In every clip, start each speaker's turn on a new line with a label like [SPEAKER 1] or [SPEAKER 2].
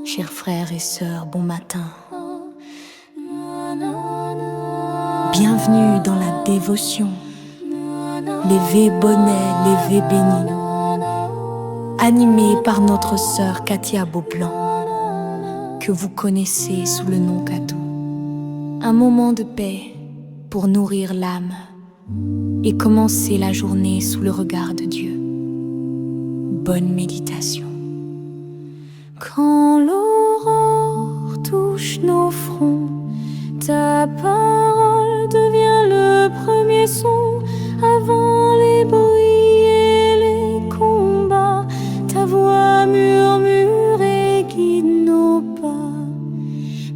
[SPEAKER 1] Chers frères et sœurs, bon matin. Bienvenue dans la dévotion. Lévé bonnet, lévé béni. Animé par notre sœur Katia Beaublanc, que vous connaissez sous le nom Katou. Un moment de paix pour nourrir l'âme et commencer la journée sous le regard de Dieu. Bonne méditation. Quand l'aurore touche nos fronts, ta parole devient le premier son. Avant les bruits et les combats, ta voix murmure et guide nos pas.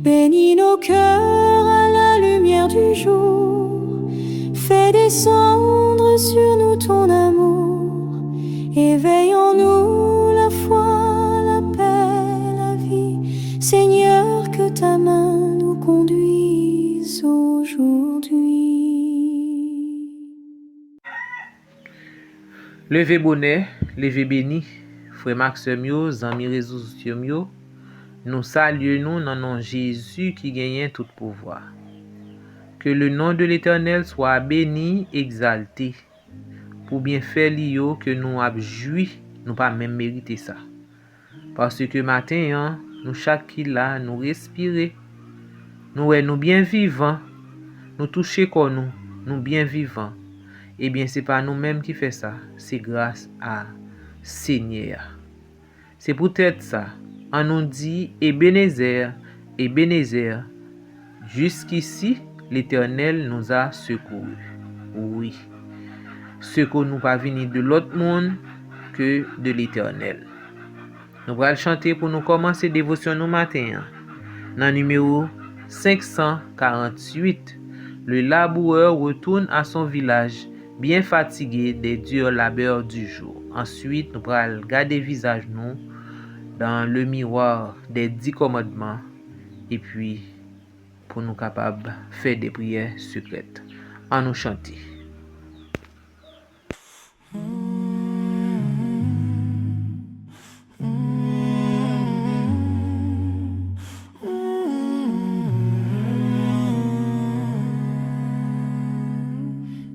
[SPEAKER 1] Bénis nos cœurs à la lumière du jour. Fais descendre sur nous ton amour. Éveille en nous la foi, la paix, la vie. Seigneur, que ta main nous conduise aujourd'hui.
[SPEAKER 2] Levé bonnet, levé béni, frère Maxime yo, zami réseaux sociaux yo, nous saluons dans le nom de Jésus qui gagne tout pouvoir. Que le nom de l'Éternel soit béni, exalté, pour bien faire l'io que nous avons joui, nous pas même mérité ça. Parce que matin, nous chaque qui là, nous respirer, nous bien vivants, nous toucher comme nous bien vivants. Eh bien, c'est pas nous-mêmes qui fait ça, c'est grâce à Seigneur. C'est peut-être ça. On nous dit, Ebenezer, Ebenezer, jusqu'ici, l'Éternel nous a secourus. Oui, secours nous pas venir de l'autre monde que de l'Éternel. Nous allons chanter pour nous commencer dévotion nous matin. Dans numéro 548, le laboureur retourne à son village, bien fatigué des durs labeurs du jour. Ensuite, nous allons regarder le visage nous dans le miroir des 10 commandements et puis pour nous capables de faire des prières secrètes. En nous chanter.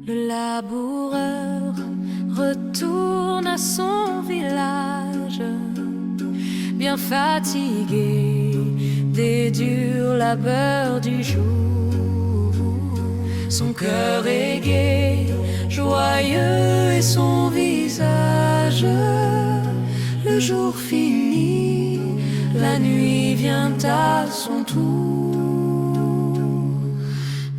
[SPEAKER 1] Le laboureur retourne à son village, bien fatigué des durs labeurs du jour. Son cœur est gai, joyeux et son visage. Le jour finit, la nuit vient à son tour.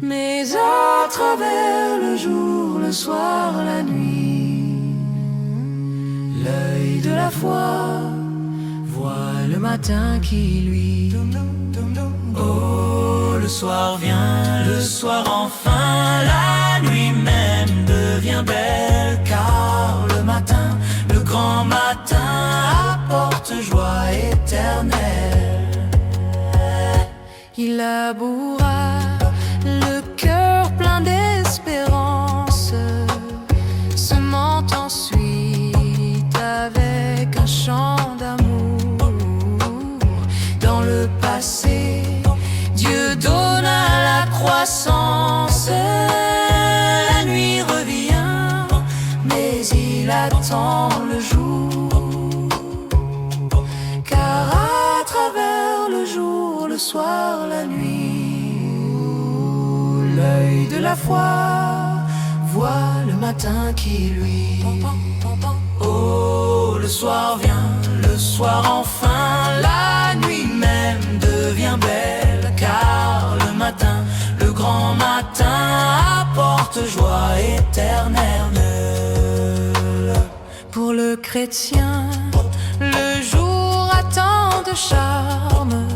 [SPEAKER 1] Mais à travers le jour, le soir, la nuit, l'œil de la foi voit le matin qui lui.
[SPEAKER 3] Oh, le soir vient, le soir enfin, la nuit même devient belle, car le matin, le grand matin, apporte joie éternelle.
[SPEAKER 1] Il laboura le cœur plein d'espérance, semant ensuite avec un chant d'amour. Dans le passé, Dieu donna la croissance. La nuit revient, mais il attend le jour. Car à travers le jour, le soir, la nuit, l'œil de la foi voit le matin qui lui.
[SPEAKER 3] Oh, le soir vient, le soir enfin, la nuit même devient belle, car le matin, le grand matin, apporte joie éternelle.
[SPEAKER 1] Pour le chrétien, le jour a tant de charme.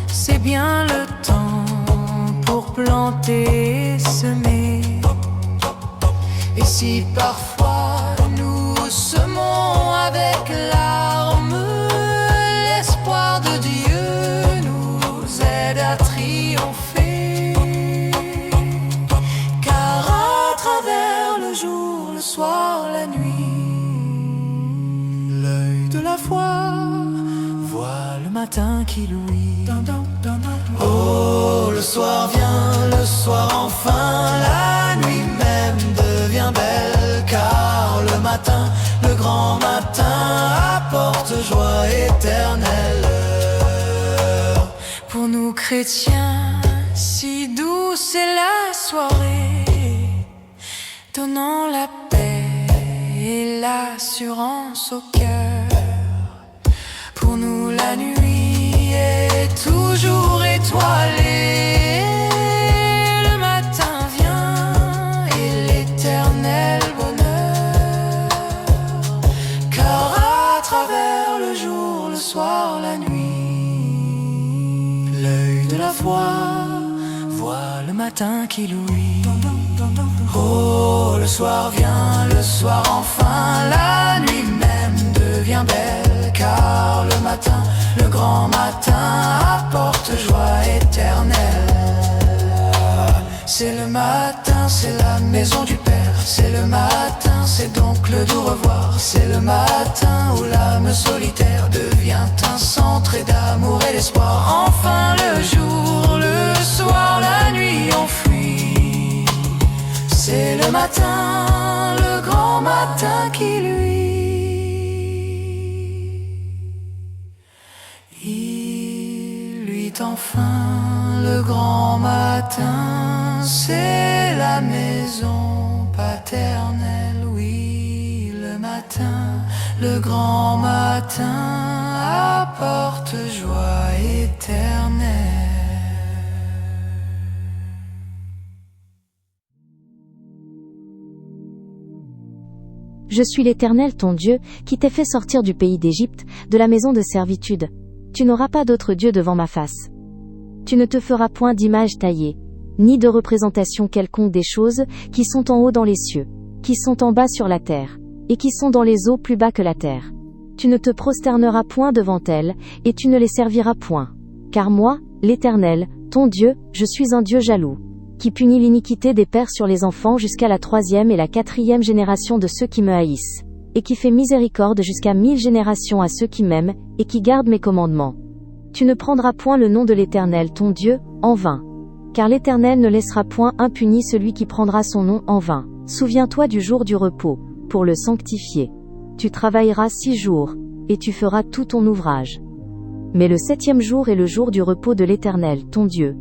[SPEAKER 1] C'est bien le temps pour planter et semer. Et si parfois nous semons avec larmes, l'espoir de Dieu nous aide à triompher. Car à travers le jour, le soir, la nuit, l'œil de la foi voit le
[SPEAKER 3] matin qui louit. Oh, le soir vient, le soir enfin, la nuit même devient belle, car le matin, le grand matin, apporte joie éternelle. Pour nous chrétiens, si douce est la soirée, donnant la paix et l'assurance au cœur. Pour nous la nuit est toujours étoilée, le matin vient et l'éternel bonheur, car à travers le jour, le soir, la nuit, l'œil de la foi voit le matin qui louit. Oh, le soir vient, le soir enfin, la nuit même devient belle, car le matin, le grand matin, apporte joie éternelle. C'est le matin, c'est la maison du Père, c'est le matin, c'est donc le doux revoir. C'est le matin où l'âme solitaire devient un centre d'amour et d'espoir. Enfin le jour, le soir, la nuit enfuit. C'est le matin, le grand matin qui il luit enfin le grand matin. C'est la maison paternelle, oui, le matin, le grand matin apporte joie éternelle.
[SPEAKER 4] Je suis l'Éternel ton Dieu, qui t'ai fait sortir du pays d'Égypte, de la maison de servitude. Tu n'auras pas d'autre Dieu devant ma face. Tu ne te feras point d'image taillée, ni de représentation quelconque des choses qui sont en haut dans les cieux, qui sont en bas sur la terre, et qui sont dans les eaux plus bas que la terre. Tu ne te prosterneras point devant elles, et tu ne les serviras point. Car moi, l'Éternel, ton Dieu, je suis un Dieu jaloux, qui punit l'iniquité des pères sur les enfants jusqu'à la 3e et la 4e génération de ceux qui me haïssent, et qui fait miséricorde jusqu'à 1000 générations à ceux qui m'aiment, et qui gardent mes commandements. Tu ne prendras point le nom de l'Éternel ton Dieu, en vain. Car l'Éternel ne laissera point impuni celui qui prendra son nom en vain. Souviens-toi du jour du repos, pour le sanctifier. Tu travailleras 6 jours, et tu feras tout ton ouvrage. Mais le 7e jour est le jour du repos de l'Éternel ton Dieu.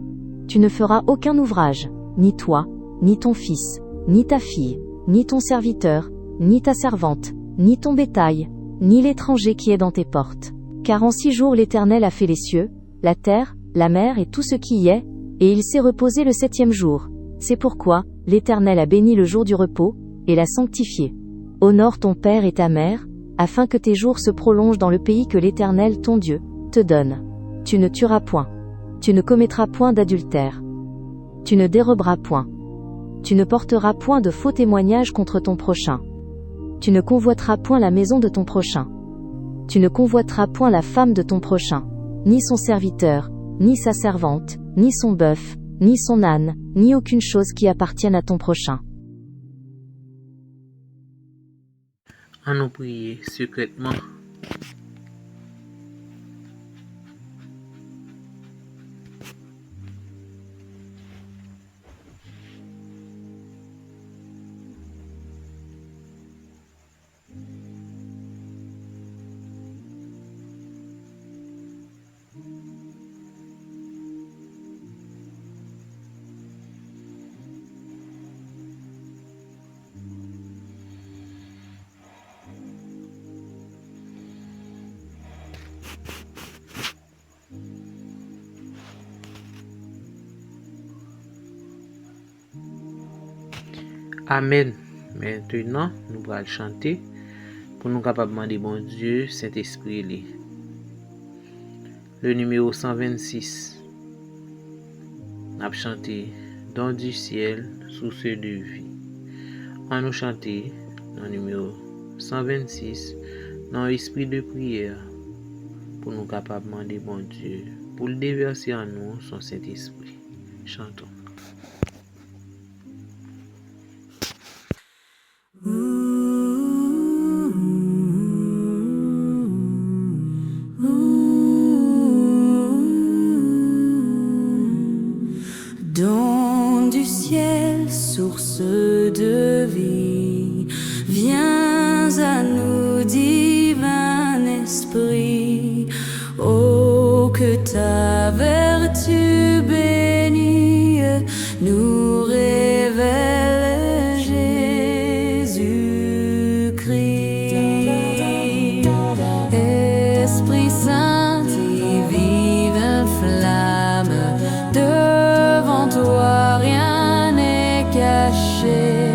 [SPEAKER 4] Tu ne feras aucun ouvrage, ni toi, ni ton fils, ni ta fille, ni ton serviteur, ni ta servante, ni ton bétail, ni l'étranger qui est dans tes portes. Car en 6 jours l'Éternel a fait les cieux, la terre, la mer et tout ce qui y est, et il s'est reposé le 7e jour. C'est pourquoi l'Éternel a béni le jour du repos, et l'a sanctifié. Honore ton père et ta mère, afin que tes jours se prolongent dans le pays que l'Éternel ton Dieu te donne. Tu ne tueras point. Tu ne commettras point d'adultère. Tu ne déroberas point. Tu ne porteras point de faux témoignages contre ton prochain. Tu ne convoiteras point la maison de ton prochain. Tu ne convoiteras point la femme de ton prochain, ni son serviteur, ni sa servante, ni son bœuf, ni son âne, ni aucune chose qui appartienne à ton prochain.
[SPEAKER 2] En nous prier secrètement. Amen. Maintenant, nous allons chanter pour nous capables de demander bon Dieu, Saint-Esprit. Le numéro 126. Nous avons chanté Don du ciel, source de vie. On nous chanter dans le numéro 126 dans l'esprit de prière pour nous capables de demander bon Dieu pour le déverser en nous son Saint-Esprit. Chantons.
[SPEAKER 1] que ta vertu bénie nous révèle Jésus-Christ. Esprit Saint et vive flamme, devant toi rien n'est caché.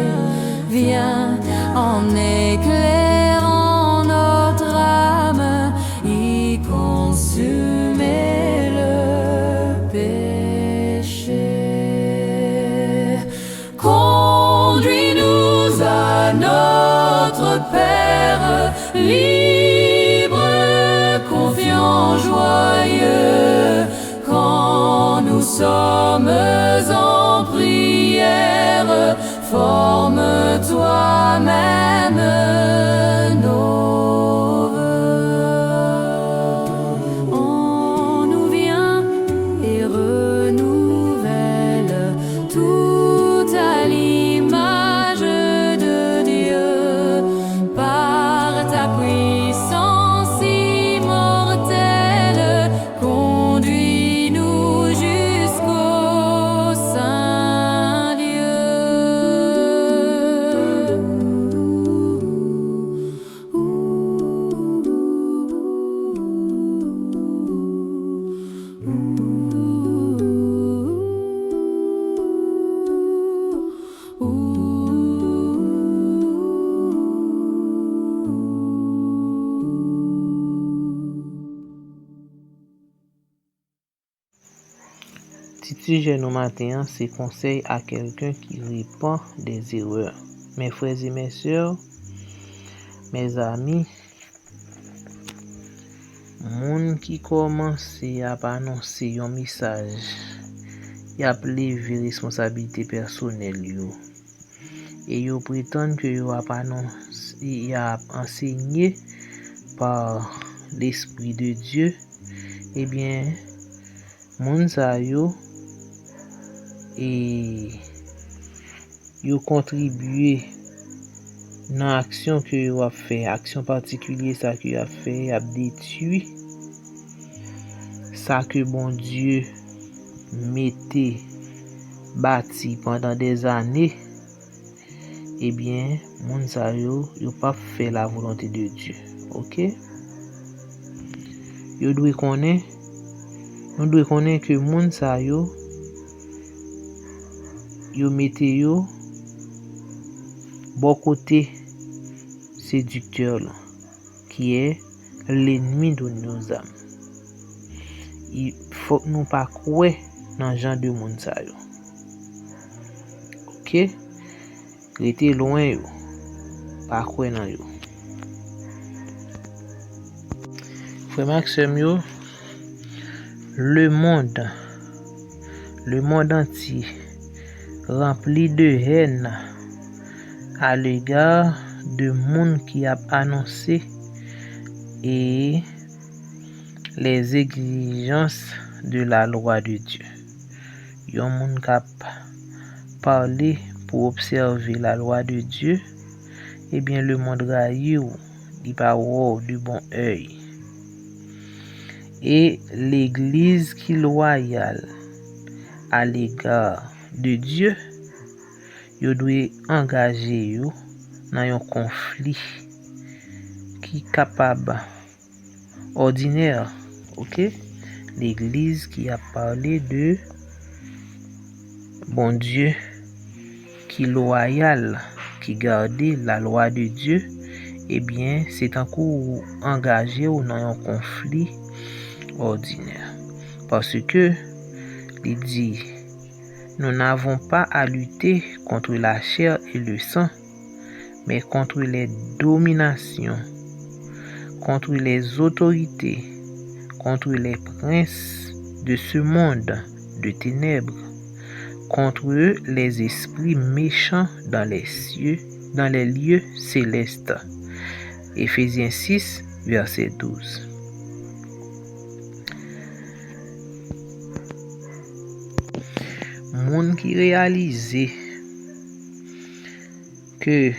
[SPEAKER 1] Viens en éclairant notre âme, y consumer le péché. Conduis-nous à notre Père, libre, confiant, joyeux, quand nous sommes en prière. Forme toi-même nos vœux. On nous vient et renouvelle tout à l'image de Dieu. Par ta puissance immortelle, conduis-nous jusqu'au Saint Dieu.
[SPEAKER 2] Petit sujet nous matin, c'est conseil à quelqu'un qui répand des erreurs. Mes frères et mes sœurs, mes amis, moun qui commence à annoncer un message, y a levé responsabilité personnelle yo. Et yo prétend que yo a enseigné par l'Esprit de Dieu. Eh bien, moun sa yo et yo contribué dans action que yo a fait, action particulière ça que yo a fait, a détruit ça que bon Dieu mettait bâti pendant des années. Eh bien, moun sa yo pas fait la volonté de Dieu. OK? Yo doit connaître, on doit connaître que moun sa yo mette yo bon côté séducteur là, qui est l'ennemi de nos âmes. Il faut que nous pas croire dans genre de monde ça yo. OK? Restez loin yo. Pas croire dans yo. Frère Maxime yo, le monde entier rempli de haine à l'égard de monde qui a annoncé et les exigences de la loi de Dieu. Yon monde qui a parlé pour observer la loi de Dieu, eh bien le monde raille ou dit pas du bon œil. Et l'église qui loyale à l'égard de Dieu, yo doit engager yo dans un conflit qui capable ordinaire. OK? L'église qui a parlé de bon Dieu qui loyal, qui gardait la loi de Dieu, eh bien c'est encore engagé dans un conflit ordinaire. Parce que il dit, nous n'avons pas à lutter contre la chair et le sang, mais contre les dominations, contre les autorités, contre les princes de ce monde de ténèbres, contre les esprits méchants dans les cieux, dans les lieux célestes. Éphésiens 6, verset 12. Moun qui réalise que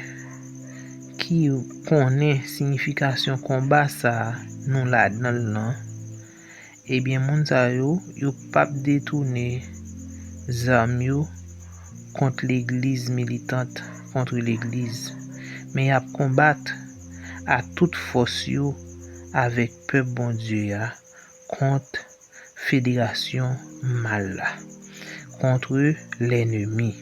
[SPEAKER 2] qui connaît signification combat ça nous là dans Ebyen moun sa yo pap détourner zam yo contre l'église militante, contre l'église. Mais y a combattre à toute force yo avec peuple bon Dieu ya contre fédération mal là, contre l'ennemi.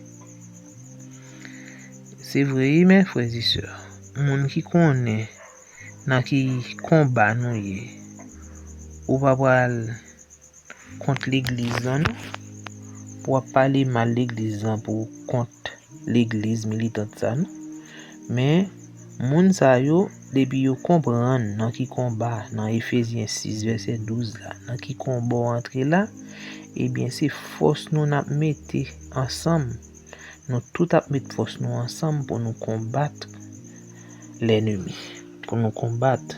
[SPEAKER 2] C'est vrai, mes frères et sœurs, moun qui connaît nan qui combat nou ye, ou pas pral contre l'église là, non? Pour parler mal l'église là pour contre l'église militante ça, non? Mais moun sa yo depuis yo comprendre nan qui combat dans Ephésiens 6 verset 12 là, nan qui combat entre là, eh bien c'est force nous n'a mette ensemble. Nous tout a mettre force nous ensemble pour nous combattre l'ennemi, pour nous combattre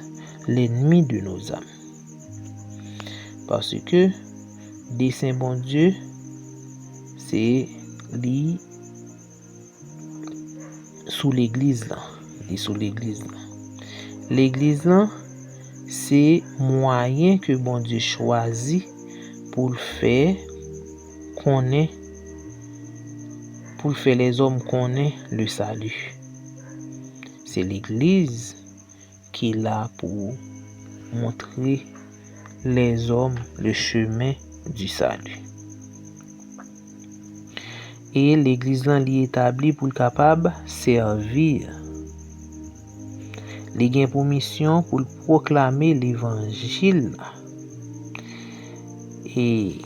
[SPEAKER 2] l'ennemi de nos âmes. Parce que dessein bon Dieu c'est li sous l'église là, li sous l'église là. L'église là c'est moyen que bon Dieu choisit pour le faire connaître, pour faire les hommes connaître le salut. C'est l'église qui est là pour montrer les hommes le chemin du salut. Et l'église là est établie pour capable servir. Les gain pour mission pour proclamer l'évangile. Et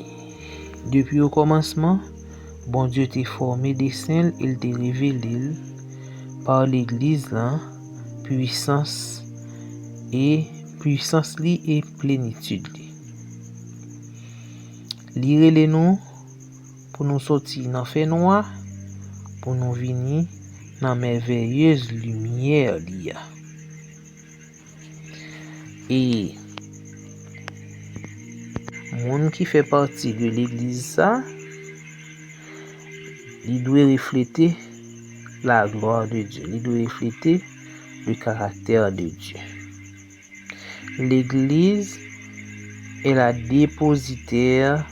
[SPEAKER 2] depuis au commencement, bon Dieu t'a formé des saints, il t'a révélé par l'église là puissance li et plénitude li. Lire les noms pour nous sortir dans fait noir, pour nous venir dans merveilleuse lumière li. Et moun qui fait partie de l'église ça, il doit refléter la gloire de Dieu, il doit refléter le caractère de Dieu. L'église est la dépositaire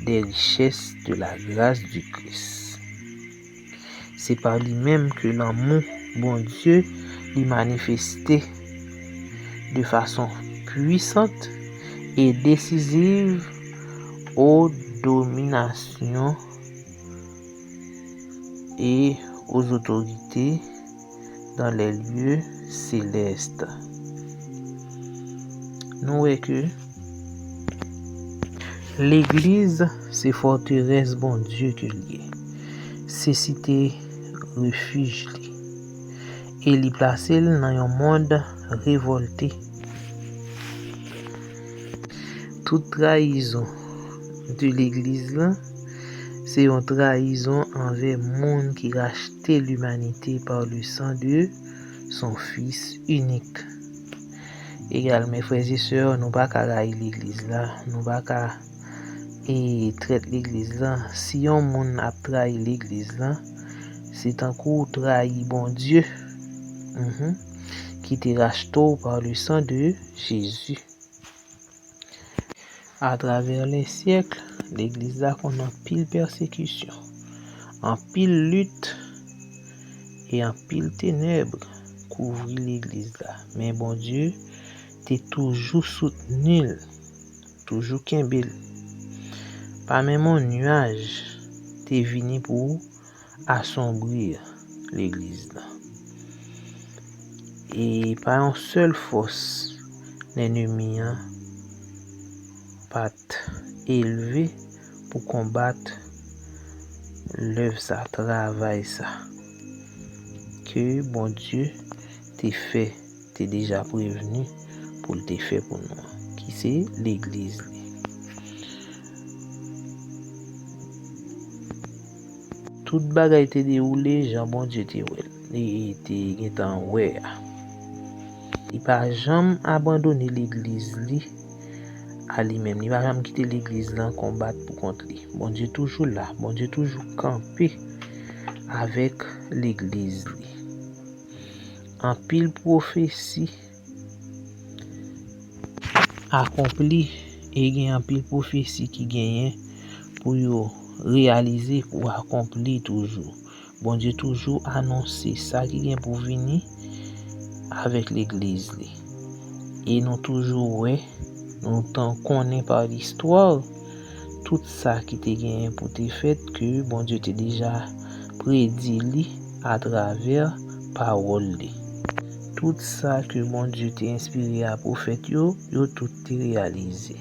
[SPEAKER 2] des richesses de la grâce du Christ. C'est par lui-même que l'amour bon Dieu est manifesté de façon puissante et décisive aux dominations et aux autorités dans les lieux célestes. Nous voyons que l'église, c'est forteresse bon Dieu que lié. C'est cité refuge li. Et li place dans un monde révolté. Toute trahison de l'église là, c'est une trahison envers le monde qui rachetait l'humanité par le sang de son Fils unique. Également, mes frères et sœurs, nous pas qu'à l'église là, nous pas qu'à traiter l'église là. Si un monde a trahi l'église là, c'est encore trahi bon Dieu qui te racheté par le sang de Jésus. À travers les siècles, l'église là qu'on a pile persécution, en pile lutte et en pile ténèbres couvrir l'église là. Mais bon Dieu t'es toujours soutenu, toujours kembel. Pas même un nuage t'es venu pour assombrir l'église là. Et pas une seule force l'ennemi pas élevé pour combattre l'œuvre ça, travail ça. Que bon Dieu t'es fait, t'es déjà prévenu pour le fait pour nous. Qui c'est l'église. Toute bagaille était déroulée, Jean bon Dieu était en ouais. Il pas jamais abandonné l'église li à lui-même. Il va jamais quitter l'église là combattre pour contre lui. Bon Dieu toujours là, bon Dieu toujours campé avec l'église li. En pile prophétie accompli Et il y a un pile prophétie qui gagne pour yo réaliser, pour accomplir toujours. Bon Dieu toujours annoncer ça qui vient pour venir avec l'église. Et nous toujours, ouais, nous t'en connaît par l'histoire, tout ça qui te gagné pour te fait que bon Dieu t'a déjà prédit à travers parole. Tout ça que bon Dieu t'a inspiré à prophète yo tout te réalisé.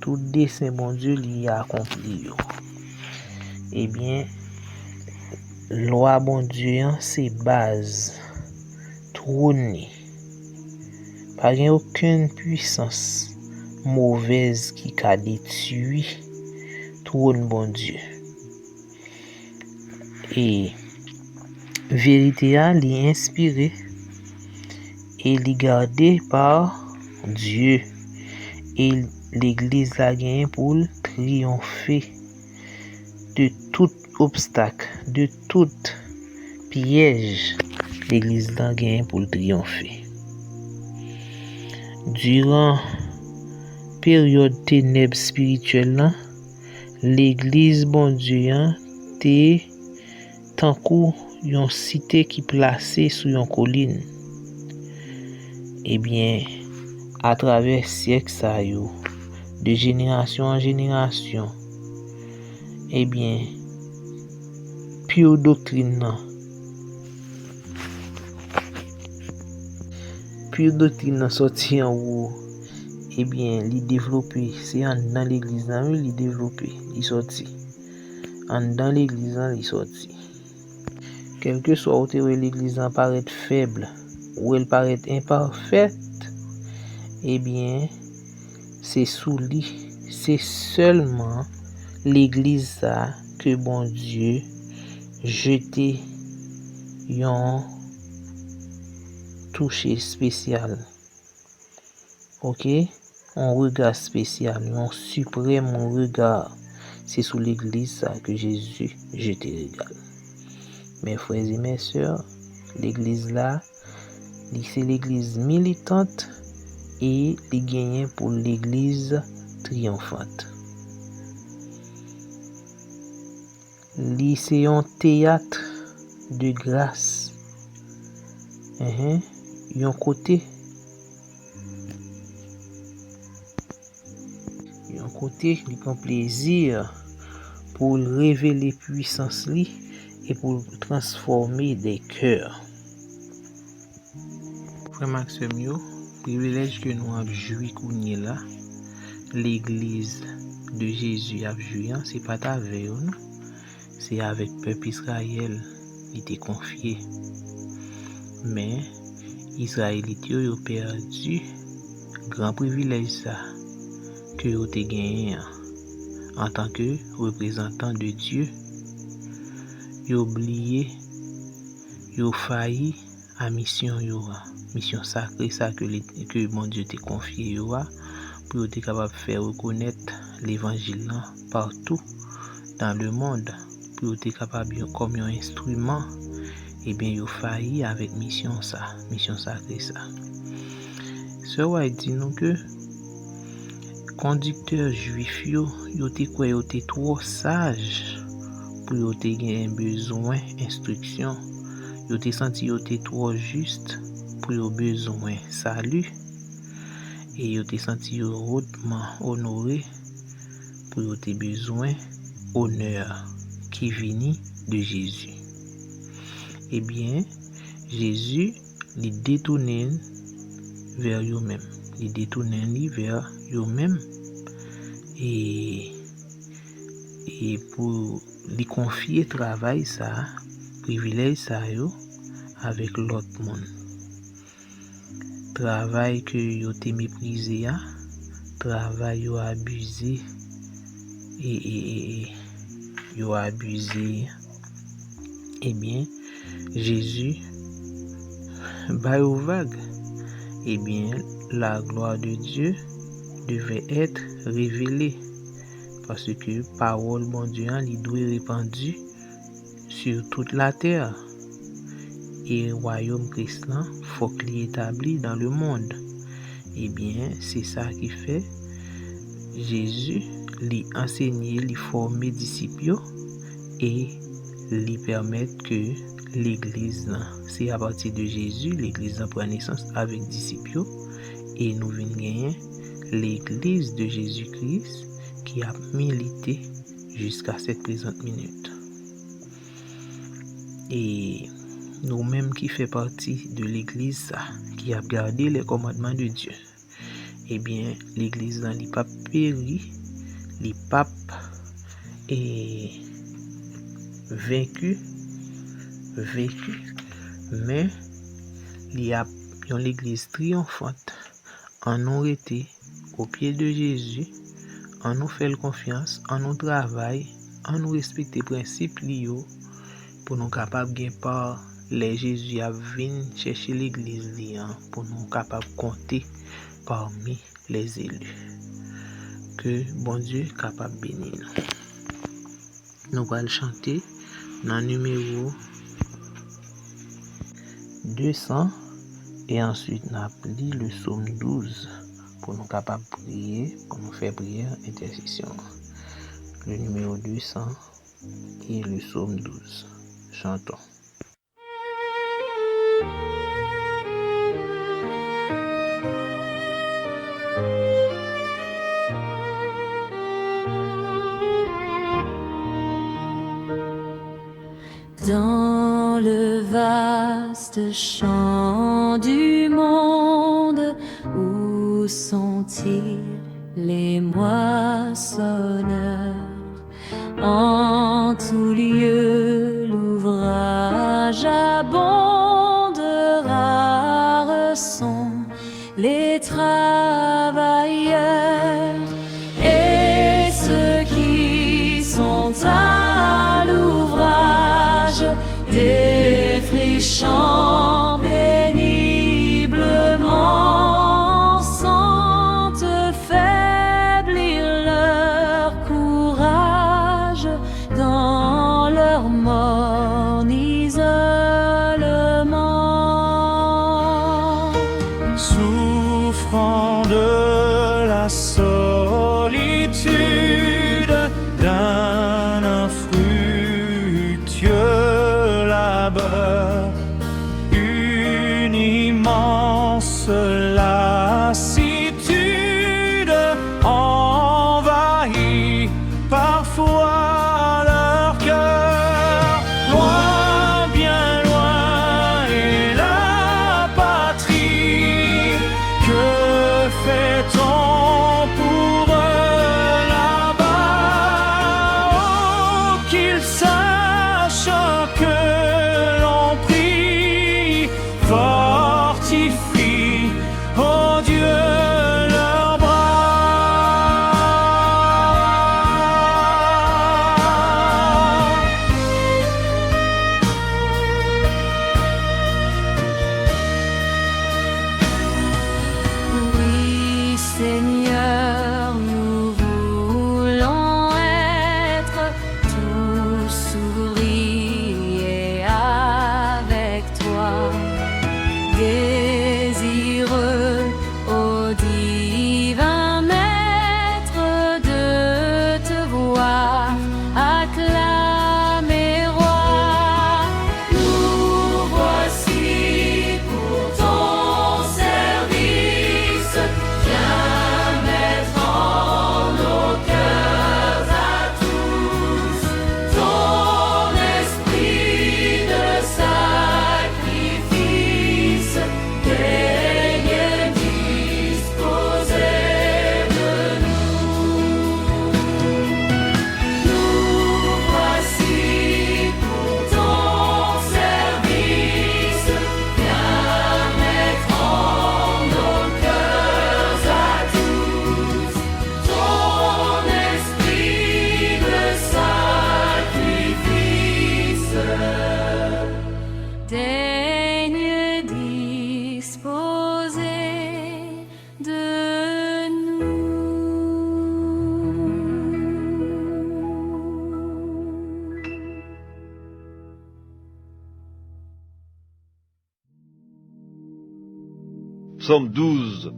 [SPEAKER 2] Tout dessein bon Dieu l'y a accompli yo. Eh bien, loi bon Dieu c'est base trône. Pas aucune puissance mauvaise qui a détruit trône bon Dieu. Et vérité a li inspiré et li gardé par Dieu. Et l'église a gagné pour triompher de tout obstacle, de tout piège. L'église a gagné pour triompher. Durant période ténèbres spirituelle, l'église bon Dieu te tant kou yon cité qui placée sur une colline. Eh bien, à travers siècle ça yo, de génération en génération, eh bien, pure doctrine sorti en haut, eh bien, li développé, c'est dans l'église li développé, li sorti. Dans l'église li sorti. Quel que soit où l'église paraît faible ou elle paraît imparfaite, eh bien, c'est sous lui, c'est seulement l'église ça que bon Dieu jeté yon touché spécial. OK? Un regard spécial, un suprême regard. C'est sous l'église ça que Jésus jeté regard. Mes frères et mes sœurs, l'église là, c'est l'église militante et les gagnants pour l'église triomphante. C'est un théâtre de grâce. Yon côté il prend plaisir pour révéler puissance li et pour transformer des cœurs. Frère Maxime yo, privilège que nous avons joui kounye là, l'église de Jésus a joui, c'est pas avec nous, c'est avec peuple Israël il était confié. Mais Israélite yo perdu grand privilège ça que yo te gagné en tant que représentant de Dieu. Yo oublié, yo failli à mission sacrée ça que mon Dieu t'a confié yo pour être capable de faire reconnaître l'évangile partout dans le monde, pour être capable comme un instrument. Eh bien, yo failli avec mission sacrée ça. Ce ouais dit nous que conducteur juif yo te quoi yo te trop sage pour yo te gen besoin instruction, yo te senti yo te trop juste pour yo besoin salut et yo te senti yo hautement honoré pour yo te besoin honneur qui vini de Jésus. Eh bien, Jésus li détourné vers eux-mêmes. Il détourné vers eux-mêmes et pour lui confier travail ça, privilège ça yo avec l'autre monde. Travail que yo te méprisé travail yo abusé et yo abusé. Eh bien, Jésus va aux vagues. Eh bien, la gloire de Dieu devait être révélée parce que parole bon Dieu il doit répandue sur toute la terre et le royaume chrétien faut qu'il établi dans le monde. Eh bien, c'est ça qui fait Jésus lui enseigner, lui former disciples et lui permettre que l'église, c'est à partir de Jésus, l'église prend naissance avec disciples et nous venons gagner l'église de Jésus-Christ qui a milité jusqu'à cette présente minute. Et nous-mêmes qui fait partie de l'église qui a gardé les commandements de Dieu, eh bien, l'église dans les papes péri, les papes est vaincu, mais il y a l'église triomphante en nous été au pied de Jésus, en nous faire confiance, en nous travail, en nous respecter les principes liés pour nous capables de par les Jésus à venir chercher l'église pour nous capables de compter parmi les élus. Que bon Dieu capable de bénir nous. Nous allons chanter dans le numéro 200 et ensuite nous allons lire le psaume 12 pour nous capables de prier, pour nous faire prière intercession. Le numéro 200 et le psaume 12. Chantons.
[SPEAKER 1] Dans le vaste champ du monde, où sont-ils les moissonneurs? En tout lieu, l'ouvrage abonde, rares sont les travailleurs, et ceux qui sont à l'ouvrage défrichant péniblement sentent faiblir leur courage dans leur morne isolement.
[SPEAKER 3] Souffrant de la solitude d'un infructueux labeur, une immense lassitude envahit parfois leur cœur. Loin, bien loin est la patrie. Que fait-on pour eux là-bas? Oh, qu'ils sachent que l'on prie, fortifie, oh Dieu, leurs
[SPEAKER 1] Oui, Seigneur, nous voulons être tous ouvriers avec toi, désireux au divin Maître de te voir acclamer roi. Nous voici pour ton service, viens mettre en nos cœurs à tous ton esprit de sacrifice, daigne disposer de nous. Nous voici pour ton service, viens mettre en nos cœurs à tous ton esprit de sacrifice, daigne disposer de nous.
[SPEAKER 5] Psaume 12.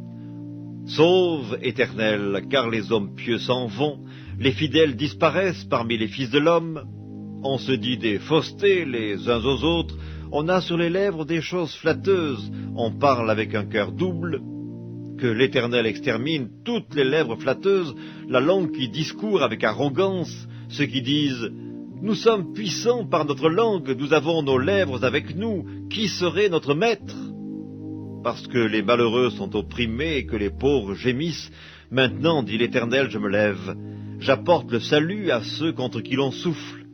[SPEAKER 5] Sauve, Éternel, car les hommes pieux s'en vont, les fidèles disparaissent parmi les fils de l'homme. On se dit des faussetés les uns aux autres, on a sur les lèvres des choses flatteuses, on parle avec un cœur double. Que l'Éternel extermine toutes les lèvres flatteuses, la langue qui discourt avec arrogance, ceux qui disent « Nous sommes puissants par notre langue, nous avons nos lèvres avec nous, qui serait notre maître ?» Parce que les malheureux sont opprimés et que les pauvres gémissent, maintenant, dit l'Éternel, je me lève. J'apporte le salut à ceux contre qui l'on souffle.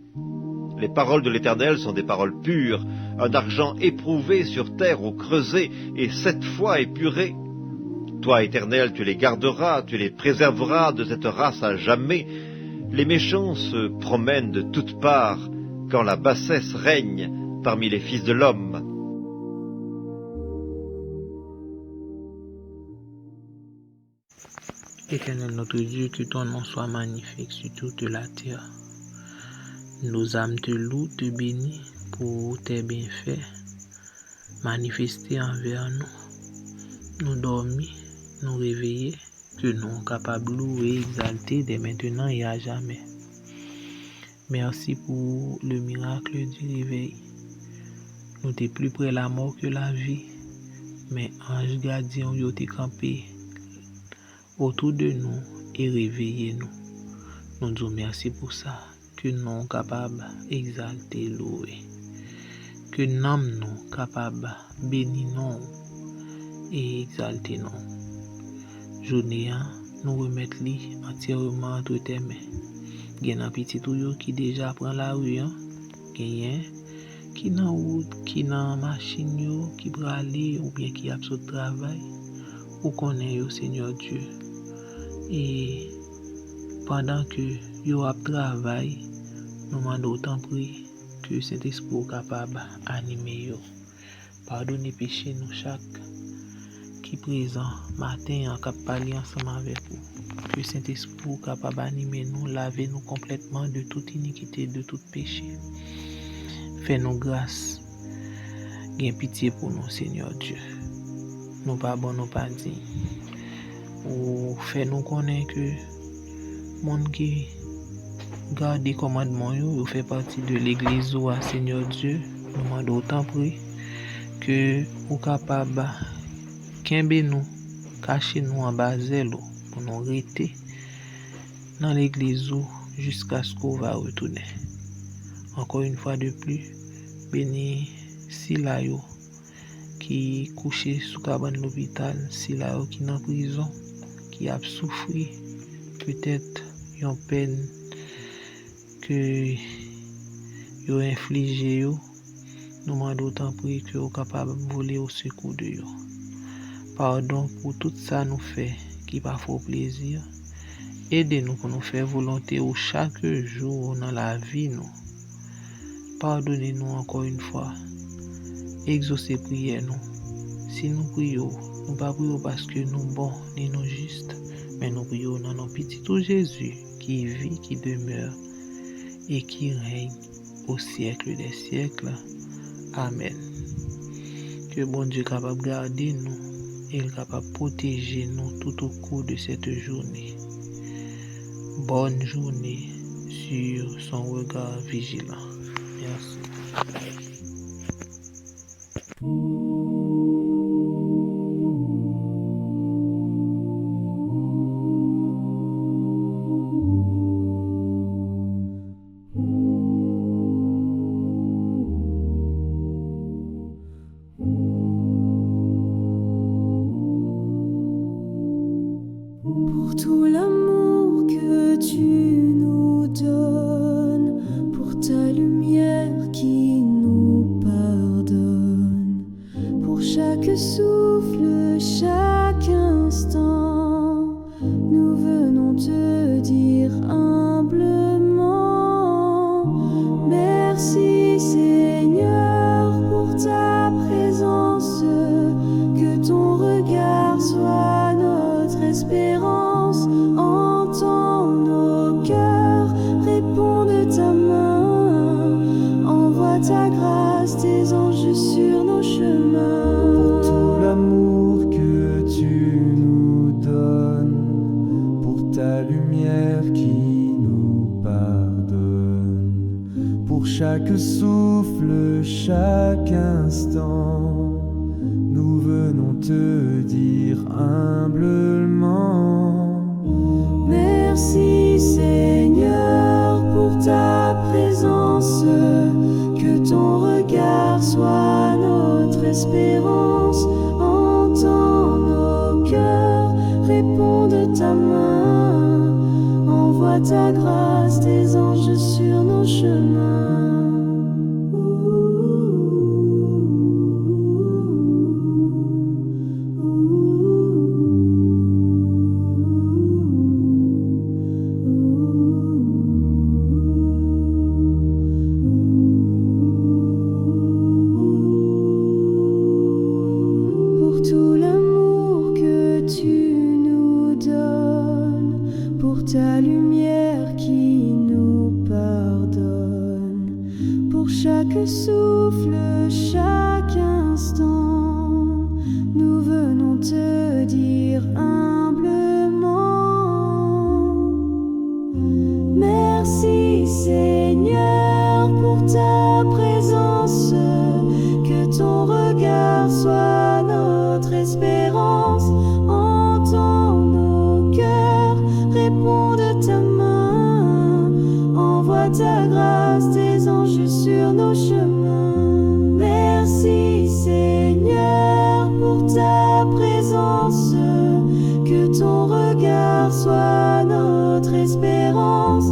[SPEAKER 5] Les paroles de l'Éternel sont des paroles pures, un argent éprouvé sur terre au creuset et 7 fois épuré. Toi, Éternel, tu les garderas, tu les préserveras de cette race à jamais. Les méchants se promènent de toutes parts, quand la bassesse règne parmi les fils de l'homme.
[SPEAKER 2] Éternel notre Dieu, que ton nom soit magnifique sur toute la terre. Nos âmes te louent, te bénissent pour tes bienfaits manifestés envers nous. Nous dormis, nous réveillés, que nous sommes capables de louer et exalter dès maintenant et à jamais. Merci pour le miracle du réveil. Nous sommes plus près de la mort que la vie, mais ange gardien yo te campé autour de nous et réveillez nous. Nous disons merci pour ça, que nous sommes capables d'exalter, louer, que nous sommes capables de bénir nous et exalter nous. Journée, nous remettons entièrement entre tes mains. Il y a un petit tuyau qui déjà prend la rue, il y a qui dans route, qui dans machine, qui peut aller ou bien qui a besoin de travail, ou connaît au Seigneur Dieu. Et pendant que yo a travail, nous demandons autant prier que Saint-Esprit est capable d'animer yo. Pardonnez péché nous chaque qui présent matin en cap parler ensemble avec vous. Que Saint-Esprit est capable d'animer nous, laver nous complètement de toute iniquité, de tout péché. Fais-nous grâce. Gain pitié pour nous, Seigneur Dieu. Nous pas bon, nous pas dignes. Ou fais-nous connaître que monde qui garde les commandements, yo fait partie de l'église ou à Seigneur Dieu. Nous demandons autant prier que ou capable kembe nous, cacher nous en bas zèle pour nous rester dans l'église jusqu'à ce qu'on va retourner. Encore une fois de plus, béni Silayo qui couché sous cabane de l'hôpital, Silayo qui est en prison, qui a souffert peut-être une peine que yo infligé yo. Nous demandons autant prier que vous capable de voler au secours de yo. Pardon pour tout ça nous fait qui pas fort plaisir. Aidez-nous pour nous faire volonté au chaque jour dans la vie nous. Pardonnez-nous encore une fois. Exaucez prière nous. Si nous prions, nous pas prions parce que nous bons ni nous justes, mais nous prions dans nos petits tout Jésus qui vit, qui demeure et qui règne au siècle des siècles. Amen. Que bon Dieu capable de garder nous et capable de protéger nous tout au cours de cette journée. Bonne journée sur son regard vigilant. Merci.
[SPEAKER 1] Pour tout l'amour que tu nous donnes, pour ta lumière qui nous
[SPEAKER 6] lumière qui nous pardonne. Pour chaque souffle, chaque instant, nous venons te dire humblement:
[SPEAKER 1] merci Seigneur pour ta présence, que ton regard soit notre espérance. Entends nos cœurs, réponds de ta main, envoie ta grâce, tes anges sur nos chemins. Pour tout l'amour que tu nous donnes, pour ta lumière qui nous pardonne, pour chaque souffle, chaque instant, nous venons te dire humblement: merci Seigneur pour ta présence, que ton regard soit notre espérance. Entends nos cœurs, réponds de ta main, envoie ta grâce, tes anges sur nos chemins. Merci Seigneur pour ta présence, que ton regard soit notre espérance.